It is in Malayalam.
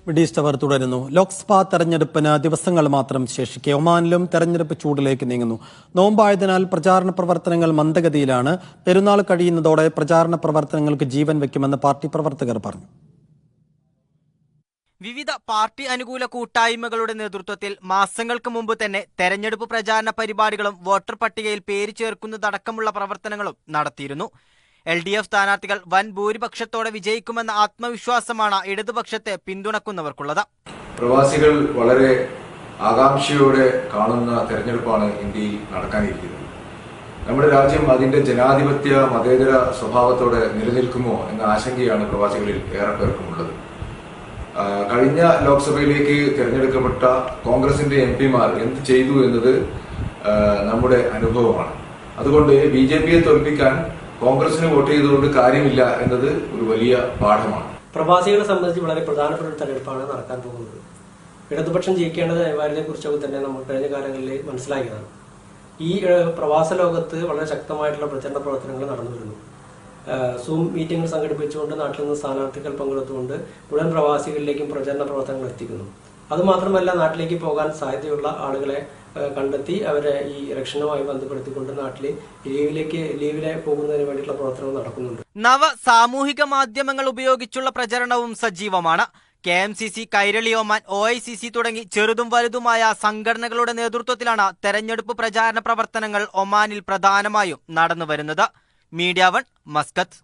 മിഡിസ്റ്റ് അവർ തുടരുന്നു. ലോക്സഭാ തെരഞ്ഞെടുപ്പിന് ദിവസങ്ങൾ മാത്രം ശേഷിക്കെ ഒമാനിലും തെരഞ്ഞെടുപ്പ് ചൂടിലേക്ക് നീങ്ങുന്നു. നോമ്പായതിനാൽ പ്രചാരണ പ്രവർത്തനങ്ങൾ മന്ദഗതിയിലാണ്. പെരുന്നാൾ കഴിയുന്നതോടെ പ്രചാരണ പ്രവർത്തനങ്ങൾക്ക് ജീവൻ വെക്കുമെന്ന് പാർട്ടി പ്രവർത്തകർ പറഞ്ഞു. വിവിധ പാർട്ടി അനുകൂല കൂട്ടായ്മകളുടെ നേതൃത്വത്തിൽ മാസങ്ങൾക്ക് മുമ്പ് തന്നെ തെരഞ്ഞെടുപ്പ് പ്രചാരണ പരിപാടികളും വോട്ടർ പട്ടികയിൽ പേര് ചേർക്കുന്നതടക്കമുള്ള പ്രവർത്തനങ്ങളും നടത്തിയിരുന്നു. LDF സ്ഥാനാർത്ഥികൾ വൻ ഭൂരിപക്ഷത്തോടെ വിജയിക്കുമെന്ന ആത്മവിശ്വാസമാണ് ഇടതുപക്ഷത്തെ പിന്തുണക്കുന്നവർക്കുള്ളത്. പ്രവാസികൾ വളരെ ആകാംക്ഷയോടെ കാണുന്ന തെരഞ്ഞെടുപ്പാണ് ഇന്ത്യയിൽ നടക്കാനിരിക്കുന്നത്. നമ്മുടെ രാജ്യം അതിന്റെ ജനാധിപത്യ മതേതര സ്വഭാവത്തോടെ നിലനിൽക്കുമോ എന്ന ആശങ്കയാണ് പ്രവാസികളിൽ ഏറെ പേർക്കുമുള്ളത്. കഴിഞ്ഞ ലോക്സഭയിലേക്ക് തിരഞ്ഞെടുക്കപ്പെട്ട കോൺഗ്രസിന്റെ MP-മാർ എന്ത് ചെയ്തു എന്നത് നമ്മുടെ അനുഭവമാണ്. അതുകൊണ്ട് BJP-യെ തോൽപ്പിക്കാൻ കോൺഗ്രസിന് വോട്ട് ചെയ്തുകൊണ്ട് കാര്യമില്ല എന്നത് ഒരു വലിയ പാഠമാണ്. പ്രവാസികളെ സംബന്ധിച്ച് വളരെ പ്രധാനപ്പെട്ട ഒരു തെരഞ്ഞെടുപ്പാണ് നടക്കാൻ പോകുന്നത്. ഇടതുപക്ഷം ജയിക്കേണ്ടത് അനിവാര്യതയെ കുറിച്ചൊക്കെ തന്നെ നമ്മൾ കഴിഞ്ഞ കാലങ്ങളിൽ മനസ്സിലാക്കിയതാണ്. ഈ പ്രവാസ ലോകത്ത് വളരെ ശക്തമായിട്ടുള്ള പ്രചരണ പ്രവർത്തനങ്ങൾ നടന്നു വരുന്നു. സൂം മീറ്റിംഗുകൾ സംഘടിപ്പിച്ചുകൊണ്ട് നാട്ടിൽ നിന്ന് സ്ഥാനാർത്ഥികൾ പങ്കെടുത്തുകൊണ്ട് മുഴുവൻ പ്രവാസികളിലേക്കും പ്രചരണ പ്രവർത്തനങ്ങൾ എത്തിക്കുന്നു. അതുമാത്രമല്ല, നാട്ടിലേക്ക് പോകാൻ സാധ്യതയുള്ള ആളുകളെ കണ്ടെത്തി അവരെ ഈ ഇലക്ഷനുമായി ബന്ധപ്പെടുത്തിക്കൊണ്ട് നാട്ടിലെ ലീവിലെ പോകുന്നതിന് വേണ്ടിയിട്ടുള്ള പ്രവർത്തനങ്ങൾ നടക്കുന്നുണ്ട്. നവ സാമൂഹിക മാധ്യമങ്ങൾ ഉപയോഗിച്ചുള്ള പ്രചരണവും സജീവമാണ്. KMCC, കൈരളി ഒമാൻ, OICC തുടങ്ങി ചെറുതും വലുതുമായ സംഘടനകളുടെ നേതൃത്വത്തിലാണ് തെരഞ്ഞെടുപ്പ് പ്രചാരണ പ്രവർത്തനങ്ങൾ ഒമാനിൽ പ്രധാനമായും നടന്നുവരുന്നത്. Media 1, Muscat.